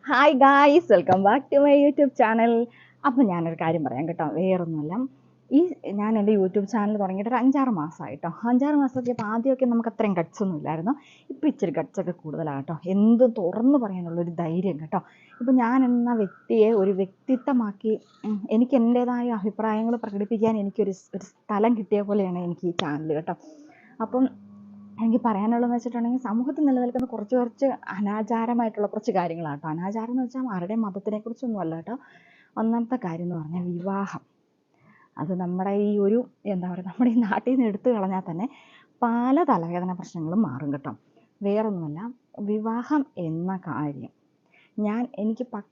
Hi guys, welcome back to my YouTube channel. അപ്പോൾ ഞാനൊരു കാര്യം പറയാം കേട്ടോ, വേറൊന്നുമല്ല. ഞാൻ എൻ്റെ യൂട്യൂബ് ചാനൽ തുടങ്ങിയിട്ട് ഒരു 5-6 മാസമായി കേട്ടോ. 5-6 മാസമൊക്കെ ഇപ്പോൾ ആദ്യമൊക്കെ നമുക്ക് അത്രയും ഗട്ട്സൊന്നും ഇല്ലായിരുന്നു. ഇപ്പോൾ ഇച്ചിരി ഗട്ട്സൊക്കെ കൂടുതലാണ് കേട്ടോ. എന്ത് തുറന്ന് പറയാനുള്ളൊരു ധൈര്യം കേട്ടോ. ഇപ്പോൾ ഞാൻ എന്ന വ്യക്തിയെ ഒരു വ്യക്തിത്വമാക്കി എനിക്ക് എൻ്റേതായ അഭിപ്രായങ്ങൾ പ്രകടിപ്പിക്കാൻ ഒരു സ്ഥലം കിട്ടിയ പോലെയാണ് എനിക്ക് ഈ ചാനൽ കേട്ടോ. അപ്പം എനിക്ക് പറയാനുള്ളതെന്ന് വെച്ചിട്ടുണ്ടെങ്കിൽ, സമൂഹത്തിൽ നിലനിൽക്കുന്ന കുറച്ച് അനാചാരമായിട്ടുള്ള കുറച്ച് കാര്യങ്ങളാണ് കേട്ടോ. അനാചാരം എന്ന് വെച്ചാൽ ആരുടെയും മതത്തിനെ കുറിച്ചൊന്നും അല്ല കേട്ടോ. ഒന്നാമത്തെ കാര്യം എന്ന് പറഞ്ഞാൽ വിവാഹം. അത് നമ്മുടെ നമ്മുടെ ഈ നാട്ടിൽ നിന്ന് എടുത്തു കളഞ്ഞാൽ തന്നെ പല തലവേദന പ്രശ്നങ്ങളും മാറും കേട്ടോ. വേറൊന്നുമല്ല, വിവാഹം എന്ന കാര്യം എനിക്ക് പക്ക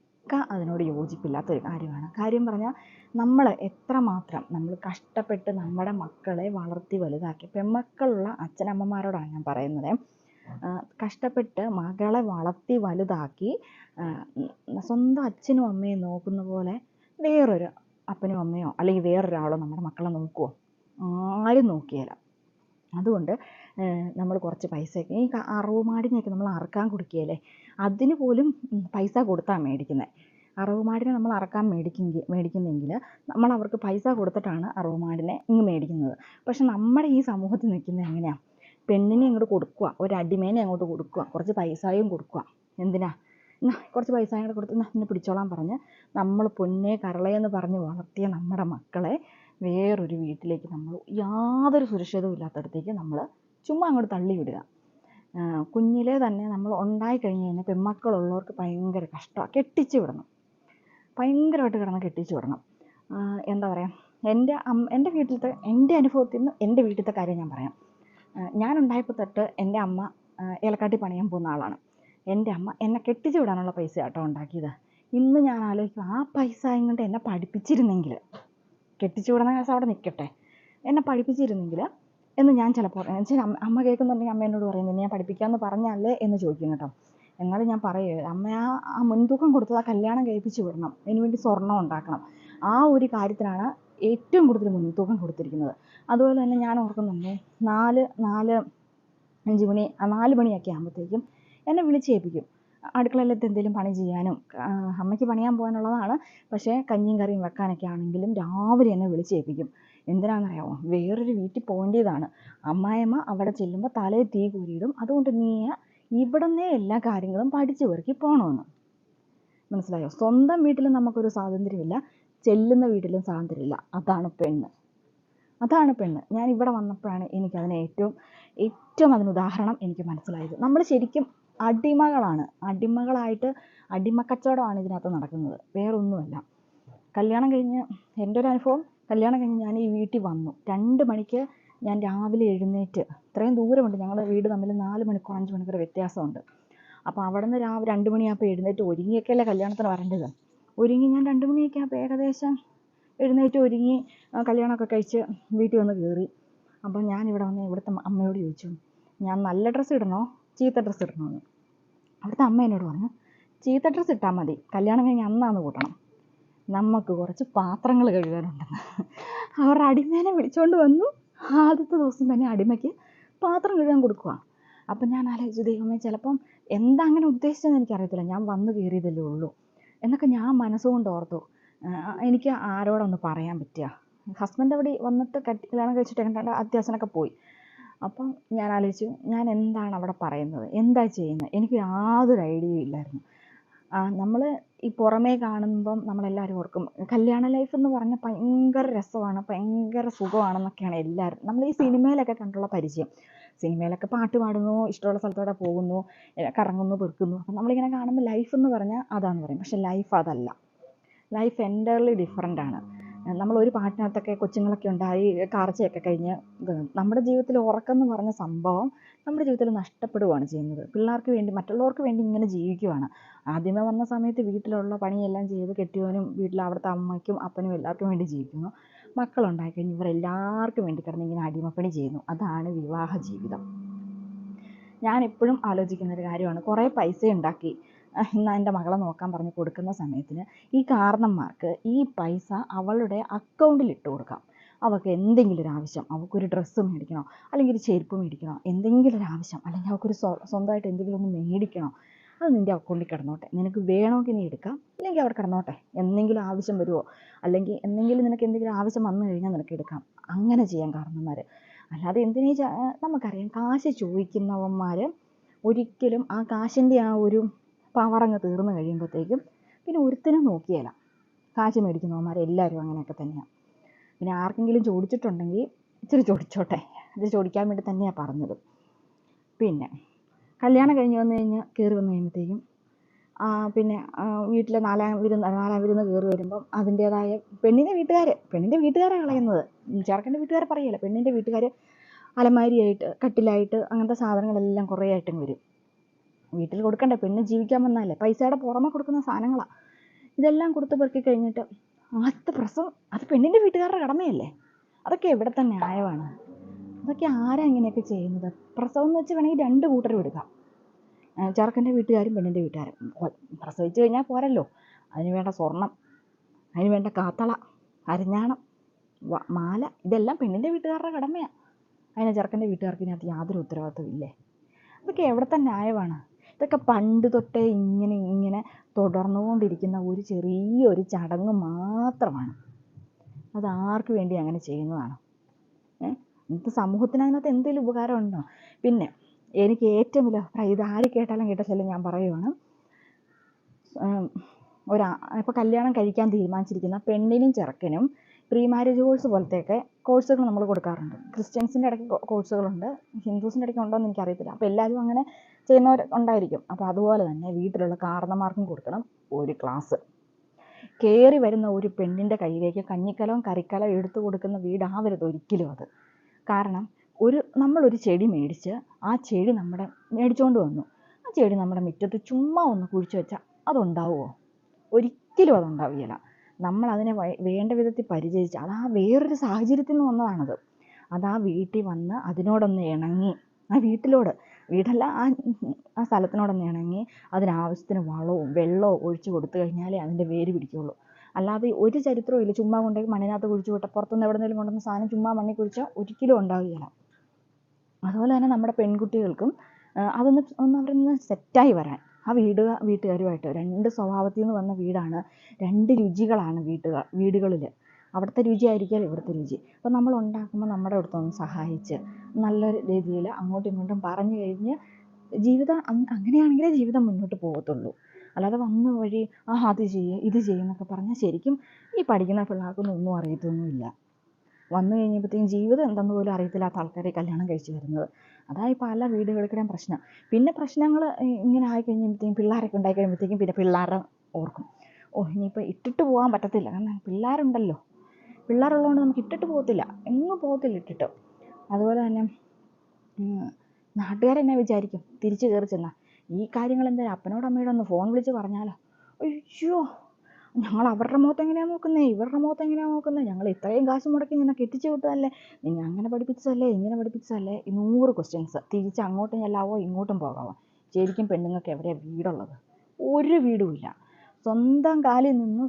അതിനോട് യോജിപ്പില്ലാത്തൊരു കാര്യമാണ്. കാര്യം പറഞ്ഞാൽ നമ്മൾ എത്രമാത്രം നമ്മൾ കഷ്ടപ്പെട്ട് നമ്മുടെ മക്കളെ വളർത്തി വലുതാക്കി, പെൺമക്കളുള്ള അച്ഛനമ്മമാരോടാണ് ഞാൻ പറയുന്നത്, കഷ്ടപ്പെട്ട് മകളെ വളർത്തി വലുതാക്കി സ്വന്തം അച്ഛനും അമ്മയും നോക്കുന്ന പോലെ വേറൊരു അപ്പനും അമ്മയോ അല്ലെങ്കിൽ വേറൊരാളോ നമ്മുടെ മക്കളെ നോക്കുമോ? ആരും നോക്കിയില്ല. അതുകൊണ്ട് നമ്മൾ കുറച്ച് പൈസയൊക്കെ ഈ അറവുമാടിനെയൊക്കെ നമ്മൾ അറക്കാൻ കൊടുക്കുകയല്ലേ, അതിന് പോലും പൈസ കൊടുത്താണ് മേടിക്കുന്നത്. അറവുമാടിനെ നമ്മൾ അറക്കാൻ മേടിക്കുന്നെങ്കിൽ നമ്മൾ അവർക്ക് പൈസ കൊടുത്തിട്ടാണ് അറവുമാടിനെ ഇങ്ങ് മേടിക്കുന്നത്. പക്ഷെ നമ്മുടെ ഈ സമൂഹത്തിൽ നിൽക്കുന്നത് എങ്ങനെയാണ്? പെണ്ണിനെ അങ്ങോട്ട് കൊടുക്കുക, ഒരു അടിമേനെ അങ്ങോട്ട് കൊടുക്കുക, കുറച്ച് പൈസയും കൊടുക്കുക. എന്തിനാ? കുറച്ച് പൈസയും കൂടെ കൊടുത്ത് എന്നെ പിടിച്ചോളാൻ പറഞ്ഞ് നമ്മൾ പൊന്നേ കരളയെന്ന് പറഞ്ഞ് വളർത്തിയ നമ്മുടെ മക്കളെ വേറൊരു വീട്ടിലേക്ക് നമ്മൾ യാതൊരു സുരക്ഷിതവും ഇല്ലാത്തടത്തേക്ക് നമ്മൾ ചുമ്മാ അങ്ങോട്ട് തള്ളിവിടുക. കുഞ്ഞിലേ തന്നെ നമ്മൾ ഉണ്ടായിക്കഴിഞ്ഞ് കഴിഞ്ഞാൽ പെൺമക്കളുള്ളവർക്ക് ഭയങ്കര കഷ്ടമാണ്. കെട്ടിച്ചു വിടണം, ഭയങ്കരമായിട്ട് കിടന്ന് കെട്ടിച്ചു വിടണം. എന്താ പറയുക, എൻ്റെ വീട്ടിലത്തെ എൻ്റെ അനുഭവത്തിൽ നിന്ന് എൻ്റെ വീട്ടിലത്തെ കാര്യം ഞാൻ പറയാം. ഞാനുണ്ടായപ്പോൾ തൊട്ട് എൻ്റെ അമ്മ ഏലക്കാട്ടി പണിയാൻ പോകുന്ന ആളാണ്. എൻ്റെ അമ്മ എന്നെ കെട്ടിച്ചു വിടാനുള്ള പൈസ കേട്ടോ ഉണ്ടാക്കിയത്. ഇന്ന് ഞാൻ ആലോചിക്കും, ആ പൈസ കൊണ്ട് എന്നെ പഠിപ്പിച്ചിരുന്നെങ്കിൽ, കെട്ടിച്ചു വിടുന്ന കേസ് അവിടെ നിൽക്കട്ടെ, എന്നെ പഠിപ്പിച്ചിരുന്നെങ്കിൽ എന്ന് ഞാൻ ചിലപ്പോൾ അമ്മ കേൾക്കുന്നുണ്ടെങ്കിൽ അമ്മ എന്നോട് പറയുന്നത്, ഞാൻ പഠിപ്പിക്കാമെന്ന് പറഞ്ഞല്ലേ എന്ന് ചോദിക്കും കേട്ടോ. എന്നാലും ഞാൻ പറയുക, അമ്മ ആ മുൻതൂക്കം കൊടുത്തത് ആ കല്യാണം കഴിപ്പിച്ച് വിടണം, അതിനുവേണ്ടി സ്വർണം ഉണ്ടാക്കണം, ആ ഒരു കാര്യത്തിനാണ് ഏറ്റവും കൂടുതൽ മുൻതൂക്കം കൊടുത്തിരിക്കുന്നത്. അതുപോലെ തന്നെ ഞാൻ ഓർക്കുന്നുണ്ട്, 4 മണിയൊക്കെ ആകുമ്പോഴത്തേക്കും എന്നെ വിളിച്ചേൽപ്പിക്കും അടുക്കളയിലത്തെ എന്തെങ്കിലും പണി ചെയ്യാനും. അമ്മയ്ക്ക് പണിയാൻ പോകാനുള്ളതാണ്, പക്ഷേ കഞ്ഞിയും കറിയും വെക്കാനൊക്കെ ആണെങ്കിലും രാവിലെ എന്നെ വിളിച്ചേൽപ്പിക്കും. എന്തിനാണെന്നറിയാമോ? വേറൊരു വീട്ടിൽ പോകേണ്ടതാണ്. അമ്മായിയമ്മ അവിടെ ചെല്ലുമ്പോൾ തലയിൽ തീ കൂരിയിടും. അതുകൊണ്ട് നീ ഇവിടുന്നേ എല്ലാ കാര്യങ്ങളും പഠിച്ചു പെറുക്കി പോകണമെന്ന്. മനസ്സിലായോ? സ്വന്തം വീട്ടിലും നമുക്കൊരു സ്വാതന്ത്ര്യമില്ല, ചെല്ലുന്ന വീട്ടിലും സ്വാതന്ത്ര്യമില്ല. അതാണ് പെണ്ണ്. ഞാൻ ഇവിടെ വന്നപ്പോഴാണ് എനിക്കതിന് ഏറ്റവും അതിന് ഉദാഹരണം എനിക്ക് മനസ്സിലായത്. നമ്മൾ ശരിക്കും അടിമകളായിട്ട് അടിമക്കച്ചവടമാണ് ഇതിനകത്ത് നടക്കുന്നത്, വേറൊന്നുമല്ല. കല്യാണം കഴിഞ്ഞ് എൻ്റെ ഒരു അനുഭവം, കല്യാണം കഴിഞ്ഞ് ഞാൻ ഈ വീട്ടിൽ വന്നു 2 മണിക്ക് ഞാൻ രാവിലെ എഴുന്നേറ്റ്, ഇത്രയും ദൂരമുണ്ട്, ഞങ്ങളുടെ വീട് തമ്മിൽ 4 മണിക്കൂർ 5 മണിക്കൂർ വ്യത്യാസമുണ്ട്. അപ്പോൾ അവിടെ നിന്ന് രാവിലെ 2 മണിയാകുമ്പോൾ എഴുന്നേറ്റ് ഒരുങ്ങിയൊക്കെയല്ലേ കല്യാണത്തിന് വരേണ്ടത്. ഞാൻ 2 മണിയൊക്കെ ആകുമ്പോൾ ഏകദേശം എഴുന്നേറ്റ് ഒരുങ്ങി കല്യാണമൊക്കെ കഴിച്ച് വീട്ടിൽ വന്ന് കയറി. അപ്പോൾ ഞാനിവിടെ വന്ന് ഇവിടുത്തെ അമ്മയോട് ചോദിച്ചു, ഞാൻ നല്ല ഡ്രസ്സ് ഇടണോ ചീത്ത ഡ്രസ്സ് ഇടണോ എന്ന്. അവിടുത്തെ അമ്മ എന്നോട് പറഞ്ഞു, ചീത്ത ഡ്രസ്സ് ഇട്ടാൽ മതി, കല്യാണം കഴിഞ്ഞ് അന്നാന്ന് കൂട്ടണം, നമുക്ക് കുറച്ച് പാത്രങ്ങൾ കഴുകാനുണ്ടെന്ന്. അവരുടെ അടിമേനെ വിളിച്ചുകൊണ്ട് വന്നു. ആദ്യത്തെ ദിവസം തന്നെ അടിമയ്ക്ക് പാത്രം കഴുകാൻ കൊടുക്കുക. അപ്പം ഞാൻ ആലോചിച്ചു, ദൈവമേ, ചിലപ്പം എന്താ അങ്ങനെ ഉദ്ദേശിച്ചതെന്ന് എനിക്കറിയത്തില്ല, ഞാൻ വന്ന് കയറിയതല്ലേ ഉള്ളൂ എന്നൊക്കെ ഞാൻ മനസ്സുകൊണ്ട് ഓർത്തു. എനിക്ക് ആരോടൊന്ന് പറയാൻ പറ്റുക? ഹസ്ബൻഡ് അവിടെ വന്നിട്ട് കല്യാണം കഴിച്ചിട്ട് അത്യാവശ്യമൊക്കെ പോയി. അപ്പം ഞാൻ ആലോചിച്ചു, ഞാൻ എന്താണ് അവിടെ പറയുന്നത്, എന്താ ചെയ്യുന്നത്? എനിക്ക് യാതൊരു ഐഡിയയും ഇല്ലായിരുന്നു. നമ്മൾ ഈ പുറമേ കാണുമ്പം നമ്മളെല്ലാവരും ഓർക്കും കല്യാണ ലൈഫ് എന്ന് പറഞ്ഞാൽ ഭയങ്കര രസമാണ്, ഭയങ്കര സുഖമാണെന്നൊക്കെയാണ് എല്ലാവരും നമ്മൾ ഈ സിനിമയിലൊക്കെ കണ്ടുള്ള പരിചയം. സിനിമയിലൊക്കെ പാട്ട് പാടുന്നു, ഇഷ്ടമുള്ള സ്ഥലത്തോടെ പോകുന്നു, കറങ്ങുന്നു, പെറുക്കുന്നു. അപ്പം നമ്മളിങ്ങനെ കാണുമ്പോൾ ലൈഫ് എന്ന് പറഞ്ഞാൽ അതാണെന്ന് പറയും. പക്ഷെ ലൈഫ് അതല്ല. ലൈഫ് എൻ്റയർലി ഡിഫറൻ്റ് ആണ്. നമ്മളൊരു പാട്ടിനകത്തൊക്കെ കൊച്ചുങ്ങളൊക്കെ ഉണ്ടായി കാർച്ചയൊക്കെ കഴിഞ്ഞ് നമ്മുടെ ജീവിതത്തിൽ ഉറക്കം എന്ന് പറഞ്ഞ സംഭവം നമ്മുടെ ജീവിതത്തിൽ നഷ്ടപ്പെടുകയാണ് ചെയ്യുന്നത്. പിള്ളേർക്ക് വേണ്ടി, മറ്റുള്ളവർക്ക് വേണ്ടി ഇങ്ങനെ ജീവിക്കുവാണ്. ആദ്യമേ വന്ന സമയത്ത് വീട്ടിലുള്ള പണിയെല്ലാം ചെയ്ത് കെട്ടിയവനും വീട്ടിൽ അവിടുത്തെ അമ്മയ്ക്കും അപ്പനും എല്ലാവർക്കും വേണ്ടി ജീവിക്കുന്നു. മക്കളുണ്ടായിക്കഴിഞ്ഞ് ഇവരെല്ലാവർക്കും വേണ്ടി കിടന്ന് ഇങ്ങനെ അടിമപ്പണി ചെയ്യുന്നു. അതാണ് വിവാഹ ജീവിതം. ഞാൻ എപ്പോഴും ആലോചിക്കുന്നൊരു കാര്യമാണ്, കുറേ പൈസ ഉണ്ടാക്കി ഇന്ന് എൻ്റെ മകളെ നോക്കാൻ പറഞ്ഞ് കൊടുക്കുന്ന സമയത്തിന് ഈ കാരണന്മാർക്ക് ഈ പൈസ അവളുടെ അക്കൗണ്ടിൽ ഇട്ട് കൊടുക്കാം. അവൾക്ക് എന്തെങ്കിലും ഒരു ആവശ്യം, അവൾക്കൊരു ഡ്രസ്സ് മേടിക്കണോ, അല്ലെങ്കിൽ ഒരു ചെരുപ്പ് മേടിക്കണോ, എന്തെങ്കിലും ഒരു ആവശ്യം, അല്ലെങ്കിൽ അവൾക്കൊരു സ്വന്തമായിട്ട് എന്തെങ്കിലും ഒന്ന് മേടിക്കണോ, അത് നിൻ്റെ അക്കൗണ്ടിൽ കിടന്നോട്ടെ, നിനക്ക് വേണമെങ്കിൽ നീ എടുക്കാം, ഇല്ലെങ്കിൽ അവിടെ കിടന്നോട്ടെ, എന്തെങ്കിലും ആവശ്യം വരുമോ അല്ലെങ്കിൽ എന്തെങ്കിലും നിനക്ക് എന്തെങ്കിലും ആവശ്യം വന്നു കഴിഞ്ഞാൽ നിനക്ക് എടുക്കാം. അങ്ങനെ ചെയ്യാൻ കാരണന്മാർ. അല്ലാതെ എന്തിനീ നമുക്കറിയാം കാശ് ചോദിക്കുന്നവന്മാർ ഒരിക്കലും ആ കാശിൻ്റെ ആ ഒരു പവറങ്ങ് തീർന്നു കഴിയുമ്പോഴത്തേക്കും പിന്നെ ഒരുത്തനും നോക്കിയല്ല. കാശ് മേടിക്കുന്നവന്മാരെല്ലാവരും അങ്ങനെയൊക്കെ തന്നെയാണ്. പിന്നെ ആർക്കെങ്കിലും ചോദിച്ചിട്ടുണ്ടെങ്കിൽ ഇച്ചിരി ചോദിച്ചോട്ടെ, ഇത് ചോദിക്കാൻ വേണ്ടി തന്നെയാണ് പറഞ്ഞത്. പിന്നെ കല്യാണം കഴിഞ്ഞ് വന്നു കഴിഞ്ഞ് കയറി വന്നു കഴിയുമ്പോഴത്തേക്കും പിന്നെ വീട്ടിലെ നാലാം വിരുന്ന് കയറി വരുമ്പം അതിൻ്റേതായ പെണ്ണിൻ്റെ വീട്ടുകാരാണ് കളയുന്നത്. ചെറുക്കൻ്റെ വീട്ടുകാരെ പറയല്ല, പെണ്ണിൻ്റെ വീട്ടുകാർ അലമാരിയായിട്ട് കട്ടിലായിട്ട് അങ്ങനത്തെ സാധനങ്ങളെല്ലാം കുറേ ആയിട്ടും വരും. വീട്ടിൽ കൊടുക്കണ്ടേ, പെണ്ണ് ജീവിക്കാൻ വന്നാലേ, പൈസയുടെ പുറമെ കൊടുക്കുന്ന സാധനങ്ങളാണ്. ഇതെല്ലാം കൊടുത്ത് പെറുക്കി കഴിഞ്ഞിട്ട് ആദ്യത്തെ പ്രസവം അത് പെണ്ണിൻ്റെ വീട്ടുകാരുടെ കടമയല്ലേ. അതൊക്കെ എവിടെ തന്നെ ന്യായമാണ്? അതൊക്കെ ആരാ ഇങ്ങനെയൊക്കെ ചെയ്യുന്നത്? പ്രസവം എന്ന് വെച്ച് വേണമെങ്കിൽ രണ്ട് കൂട്ടരും എടുക്കാം, ചെറുക്കൻ്റെ വീട്ടുകാരും പെണ്ണിൻ്റെ വീട്ടുകാരും. പ്രസവിച്ച് കഴിഞ്ഞാൽ പോരല്ലോ, അതിന് വേണ്ട സ്വർണം, അതിന് വേണ്ട കാത്തള, അരഞ്ഞാണം, മാല, ഇതെല്ലാം പെണ്ണിൻ്റെ വീട്ടുകാരുടെ കടമയാണ്. അതിനെ ചെറുക്കൻ്റെ വീട്ടുകാർക്ക് ഇതിനകത്ത് യാതൊരു ഉത്തരവാദിത്വം ഇല്ലേ? അതൊക്കെ എവിടുത്തെ ന്യായമാണ്? ഇതൊക്കെ പണ്ട് തൊട്ടേ ഇങ്ങനെ തുടർന്നുകൊണ്ടിരിക്കുന്ന ഒരു ചെറിയൊരു ചടങ്ങ് മാത്രമാണ്. അത് ആർക്ക് വേണ്ടി അങ്ങനെ ചെയ്യുന്നതാണ്? ഇന്നത്തെ സമൂഹത്തിന് അതിനകത്ത് എന്തെങ്കിലും ഉപകാരം ഉണ്ടോ? പിന്നെ എനിക്ക് ഏറ്റവും വലിയ അഭിപ്രായം, ഇത് ആര് കേട്ടാലും കേട്ടാലും ഞാൻ പറയുവാണ്, ഇപ്പോൾ കല്യാണം കഴിക്കാൻ തീരുമാനിച്ചിരിക്കുന്ന പെണ്ണിനും ചെറുക്കനും പ്രീ മാരേജ് കോഴ്സ് പോലത്തെയൊക്കെ കോഴ്സുകൾ നമ്മൾ കൊടുക്കാറുണ്ട്. ക്രിസ്ത്യൻസിൻ്റെ ഇടയ്ക്ക് കോഴ്സുകളുണ്ട്, ഹിന്ദുസിൻ്റെ ഇടയ്ക്ക് ഉണ്ടോ എന്ന് എനിക്കറിയത്തില്ല. അപ്പോൾ എല്ലാവരും അങ്ങനെ ചെയ്യുന്നവർ ഉണ്ടായിരിക്കും. അപ്പോൾ അതുപോലെ തന്നെ വീട്ടിലുള്ള കാരണന്മാർക്കും കൊടുക്കണം ഒരു ക്ലാസ്. കയറി വരുന്ന ഒരു പെണ്ണിൻ്റെ കയ്യിലേക്ക് കഞ്ഞിക്കലവും കറിക്കലവും എടുത്തു കൊടുക്കുന്ന വീടാവരുത് ഒരിക്കലും അത്. കാരണം നമ്മളൊരു ചെടി മേടിച്ച് ആ ചെടി മേടിച്ചുകൊണ്ട് വന്നു, ആ ചെടി നമ്മുടെ മുറ്റത്ത് ചുമ്മാ ഒന്ന് കുഴിച്ചു വെച്ചാൽ അതുണ്ടാവുമോ? ഒരിക്കലും അതുണ്ടാവുകയില്ല. നമ്മളതിനെ വേണ്ട വിധത്തിൽ പരിചരിച്ച്, അത് ആ വേറൊരു സാഹചര്യത്തിൽ നിന്ന് വന്നതാണത്. അത് ആ വീട്ടിൽ വന്ന് അതിനോടൊന്ന് ഇണങ്ങി, ആ വീടല്ല ആ സ്ഥലത്തിനോടൊന്ന് ഇണങ്ങി അതിനാവശ്യത്തിന് വളവും വെള്ളവും ഒഴിച്ചു കൊടുത്തു കഴിഞ്ഞാലേ അതിൻ്റെ വേര് പിടിക്കുകയുള്ളൂ. അല്ലാതെ ഒരു ചരിത്രവും ഇല്ല. ചുമ്മാ കൊണ്ടുപോയി മണ്ണിനകത്ത് കുഴിച്ചു വിട്ടാൽ, പുറത്തുനിന്ന് എവിടെയെങ്കിലും കൊണ്ടുവന്ന സാധനം ചുമ്മാ മണ്ണിൽ കുഴിച്ചാൽ ഒരിക്കലും ഉണ്ടാവുകയില്ല. അതുപോലെ തന്നെ നമ്മുടെ പെൺകുട്ടികൾക്കും അവരൊന്ന് സെറ്റായി വരാൻ, ആ വീട്ടുകാരുമായിട്ട് രണ്ട് സ്വഭാവത്തിൽ നിന്ന് വന്ന വീടാണ്, രണ്ട് രുചികളാണ് വീടുകളിൽ. അവിടുത്തെ രുചി ആയിരിക്കില്ല ഇവിടുത്തെ രുചി. അപ്പോൾ നമ്മൾ ഉണ്ടാക്കുമ്പോൾ നമ്മുടെ അടുത്തൊന്ന് സഹായിച്ച് നല്ല രീതിയിൽ അങ്ങോട്ടും ഇങ്ങോട്ടും പറഞ്ഞു കഴിഞ്ഞ് ജീവിതം അങ്ങനെയാണെങ്കിലേ ജീവിതം മുന്നോട്ട് പോകത്തുള്ളൂ. അല്ലാതെ വന്ന വഴി അത് ചെയ്യ് ഇത് ചെയ്യുന്നൊക്കെ പറഞ്ഞാൽ ശരിക്കും ഈ പഠിക്കുന്ന പിള്ളേർക്കൊന്നും ഒന്നും അറിയത്തൊന്നുമില്ല. വന്നു കഴിഞ്ഞപ്പോഴത്തേക്കും ജീവിതം എന്തെന്ന് പോലും അറിയത്തില്ലാത്ത ആൾക്കാരെ കല്യാണം കഴിച്ച് വരുന്നത്. അതായി പല വീടുകളിലും പ്രശ്നം. പിന്നെ പ്രശ്നങ്ങൾ ഇങ്ങനെ ആയി കഴിയുമ്പോഴത്തേക്കും പിള്ളേരൊക്കെ ഉണ്ടായി കഴിയുമ്പോഴത്തേക്കും പിന്നെ പിള്ളേരെ ഓർക്കും, ഇനിയിപ്പോൾ ഇട്ടിട്ട് പോകാൻ പറ്റത്തില്ല, കാരണം പിള്ളേരുണ്ടല്ലോ, പിള്ളേരുള്ളതുകൊണ്ട് നമുക്ക് ഇട്ടിട്ട് പോകത്തില്ല, എങ്ങും പോകത്തില്ല ഇട്ടിട്ട്. അതുപോലെ തന്നെ നാട്ടുകാരെന്നെ വിചാരിക്കും തിരിച്ച് കയറി ചെന്നാൽ. ഈ കാര്യങ്ങൾ എന്തായാലും അപ്പനോടും അമ്മയോടും ഒന്ന് ഫോൺ വിളിച്ച് പറഞ്ഞാലോ, അയ്യോ ഞങ്ങൾ അവരുടെ മുഖത്ത് എങ്ങനെയാണ് നോക്കുന്നത്, ഇവരുടെ മുഖത്ത് എങ്ങനെയാണ് നോക്കുന്നത്, ഞങ്ങൾ ഇത്രയും കാശ് മുടക്കി നിന്നെ കെട്ടിച്ച് വിട്ടതല്ലേ, നിന്നെ അങ്ങനെ പഠിപ്പിച്ചതല്ലേ, ഇങ്ങനെ പഠിപ്പിച്ചതല്ലേ, 100 ക്വസ്റ്റ്യൻസ്. തിരിച്ച് അങ്ങോട്ടും ചെല്ലാവോ ഇങ്ങോട്ടും പോകാവോ? ശരിക്കും പെണ്ണുങ്ങൾക്ക് എവിടെയാണ് വീടുള്ളത്? ഒരു വീടുമില്ല. സ്വന്തം കാലിൽ നിന്ന്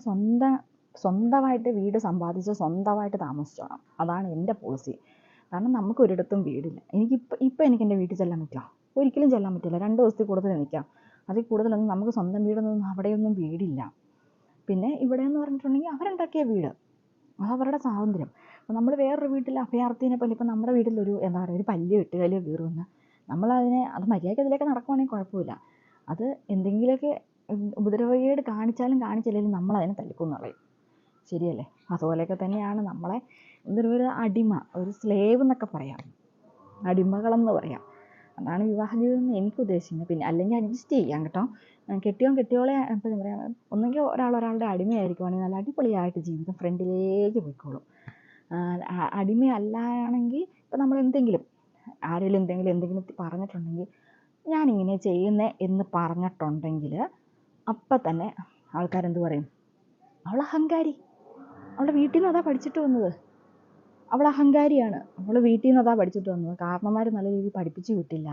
സ്വന്തമായിട്ട് വീട് സമ്പാദിച്ച് സ്വന്തമായിട്ട് താമസിച്ചോണം. അതാണ് എൻ്റെ പോളിസി. കാരണം നമുക്ക് ഒരിടത്തും വീടില്ല. ഇപ്പം എനിക്ക് എൻ്റെ വീട്ടിൽ ചെല്ലാൻ പറ്റുമോ? ഒരിക്കലും ചെല്ലാൻ പറ്റില്ല. 2 ദിവസത്തിൽ കൂടുതൽ നിൽക്കാം. അതിൽ കൂടുതലൊന്നും നമുക്ക് സ്വന്തം വീടൊന്നും അവിടെയൊന്നും വീടില്ല. പിന്നെ ഇവിടെ എന്ന് പറഞ്ഞിട്ടുണ്ടെങ്കിൽ അവരുണ്ടാക്കിയ വീട്, അതവരുടെ സ്വാതന്ത്ര്യം. അപ്പോൾ നമ്മൾ വേറൊരു വീട്ടിൽ അഭയാർത്ഥിനെ പോലെ, ഇപ്പം നമ്മുടെ വീട്ടിലൊരു ഒരു പല്ല് വെട്ടുകല്ല് കയറുമെന്ന് അത് മര്യാദയ്ക്ക് അതിലേക്ക് നടക്കുവാണെങ്കിൽ കുഴപ്പമില്ല. അത് എന്തെങ്കിലുമൊക്കെ ഉപദ്രവകേട് കാണിച്ചാലും കാണിച്ചില്ലെങ്കിലും നമ്മളതിനെ തല്ലിക്കൊന്നു കളയും. ശരിയല്ലേ? അതുപോലെയൊക്കെ തന്നെയാണ് നമ്മളെ ഒരു അടിമ, ഒരു സ്ലേവ് എന്നൊക്കെ പറയാം, അടിമകളെന്ന് പറയാം. അതാണ് വിവാഹ ജീവിതം എന്ന് എനിക്ക് ഉദ്ദേശിക്കുന്നത്. പിന്നെ അല്ലെങ്കിൽ അഡ്ജസ്റ്റ് ചെയ്യാം കേട്ടോ. കെട്ടിയോളെ എന്താ പറയുക, ഒന്നെങ്കിൽ ഒരാളുടെ അടിമയായിരിക്കുവാണെങ്കിൽ നല്ല അടിപൊളിയായിട്ട് ജീവിതം ഫ്രണ്ടിലേക്ക് പോയിക്കോളും. അടിമയല്ലാണെങ്കിൽ ഇപ്പം നമ്മൾ ആരെങ്കിലും എന്തെങ്കിലും പറഞ്ഞിട്ടുണ്ടെങ്കിൽ, ഞാനിങ്ങനെ ചെയ്യുന്നേ എന്ന് പറഞ്ഞിട്ടുണ്ടെങ്കിൽ അപ്പം തന്നെ ആൾക്കാരെന്ത് പറയും? അവൾ അഹങ്കാരി, അവളുടെ വീട്ടിൽ നിന്ന് അതാ പഠിച്ചിട്ട് വന്നത്, അവൾ അഹങ്കാരിയാണ്, അവൾ വീട്ടിൽ നിന്ന് അതാ പഠിച്ചിട്ട് വന്നത്, കാരണന്മാർ നല്ല രീതിയിൽ പഠിപ്പിച്ച് വിട്ടില്ല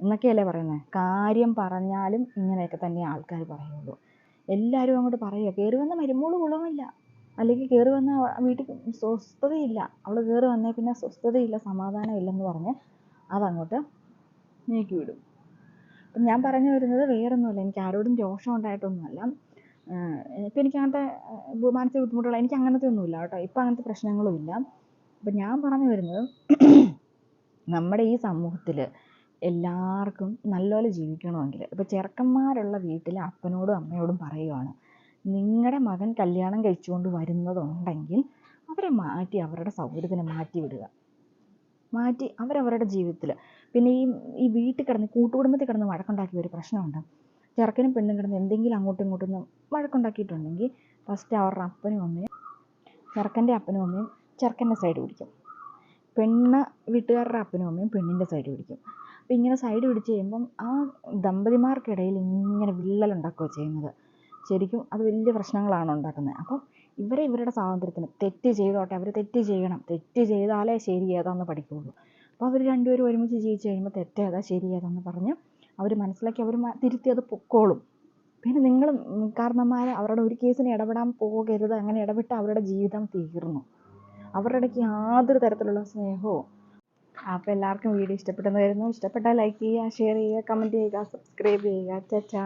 എന്നൊക്കെയല്ലേ പറയുന്നത്. കാര്യം പറഞ്ഞാലും ഇങ്ങനെയൊക്കെ തന്നെ ആൾക്കാർ പറയുള്ളൂ. എല്ലാവരും അങ്ങോട്ട് പറയുക, കയറി വന്ന മരുമോള് ഗുണമില്ല, അല്ലെങ്കിൽ കയറി വന്ന വീട്ടിൽ സ്വസ്ഥതയില്ല, അവൾ കയറി വന്നേ പിന്നെ സ്വസ്ഥതയില്ല, സമാധാനം ഇല്ലെന്ന് പറഞ്ഞ് അതങ്ങോട്ട് നീക്കി വിടും. അപ്പം ഞാൻ പറഞ്ഞു വരുന്നത് വേറൊന്നുമല്ല, എനിക്ക് ആരോടും രോഷം ഉണ്ടായിട്ടൊന്നുമല്ല. ഇപ്പം എനിക്ക് അങ്ങനത്തെ മാനസിക ബുദ്ധിമുട്ടുകൾ എനിക്ക് അങ്ങനത്തെ ഒന്നുമില്ല കേട്ടോ. ഇപ്പം അങ്ങനത്തെ പ്രശ്നങ്ങളും ഇല്ല. അപ്പം ഞാൻ പറഞ്ഞു വരുന്നത് നമ്മുടെ ഈ സമൂഹത്തിൽ എല്ലാവർക്കും നല്ലപോലെ ജീവിക്കണമെങ്കിൽ ഇപ്പോൾ ചെറുക്കന്മാരുള്ള വീട്ടിൽ അപ്പനോടും അമ്മയോടും പറയുവാണ്, നിങ്ങളുടെ മകൻ കല്യാണം കഴിച്ചുകൊണ്ട് വരുന്നതുണ്ടെങ്കിൽ അവരെ മാറ്റി അവരുടെ സൗകര്യത്തിന് മാറ്റി വിടുക. മാറ്റി അവരവരുടെ ജീവിതത്തിൽ. പിന്നെ ഈ വീട്ടിൽ കിടന്ന് കൂട്ടുകുടുംബത്തിൽ കിടന്ന് വഴക്കുണ്ടാക്കിയ ഒരു പ്രശ്നമുണ്ട്. ചെറുക്കനും പെണ്ണും കിടന്ന് എന്തെങ്കിലും അങ്ങോട്ടും ഇങ്ങോട്ടും വഴക്കുണ്ടാക്കിയിട്ടുണ്ടെങ്കിൽ ഫസ്റ്റ് അവരുടെ അപ്പനും അമ്മയും ചെറുക്കൻ്റെ അപ്പനും അമ്മയും ചെറുക്കൻ്റെ സൈഡ് പിടിക്കും, പെണ്ണ് വീട്ടുകാരുടെ അപ്പനും അമ്മയും പെണ്ണിൻ്റെ സൈഡ് പിടിക്കും. അപ്പം ഇങ്ങനെ സൈഡ് പിടിച്ച് കഴിയുമ്പം ആ ദമ്പതിമാർക്കിടയിൽ ഇങ്ങനെ വിള്ളലുണ്ടാക്കുകയാണ് ചെയ്യുന്നത്. ശരിക്കും അത് വലിയ പ്രശ്നങ്ങളാണ് ഉണ്ടാക്കുന്നത്. അപ്പം ഇവരുടെ സ്വാതന്ത്ര്യത്തിന് തെറ്റ് ചെയ്തോട്ടെ, അവർ തെറ്റ് ചെയ്യണം, തെറ്റ് ചെയ്താലേ ശരി ഏതാന്ന് പഠിക്കുകയുള്ളൂ. അപ്പോൾ അവർ രണ്ടുപേരും ഒരുമിച്ച് ജീവിച്ച് കഴിയുമ്പോൾ തെറ്റേതാ ശരി ഏതാന്ന് പറഞ്ഞ് അവർ മനസ്സിലാക്കി അവർ തിരുത്തി അത് പൊക്കോളും. പിന്നെ നിങ്ങൾ കാരണന്മാർ അവരുടെ ഒരു കേസിന് ഇടപെടാൻ പോകരുത്. അങ്ങനെ ഇടപെട്ട് അവരുടെ ജീവിതം തീർന്നു. അവരുടെ ഇടയ്ക്ക് യാതൊരു തരത്തിലുള്ള സ്നേഹമോ. അപ്പോൾ എല്ലാവർക്കും വീഡിയോ ഇഷ്ടപ്പെട്ടെന്ന് വരുന്നു. ഇഷ്ടപ്പെട്ടാൽ ലൈക്ക് ചെയ്യുക, ഷെയർ ചെയ്യുക, കമൻറ്റ് ചെയ്യുക, സബ്സ്ക്രൈബ് ചെയ്യുക. ചാ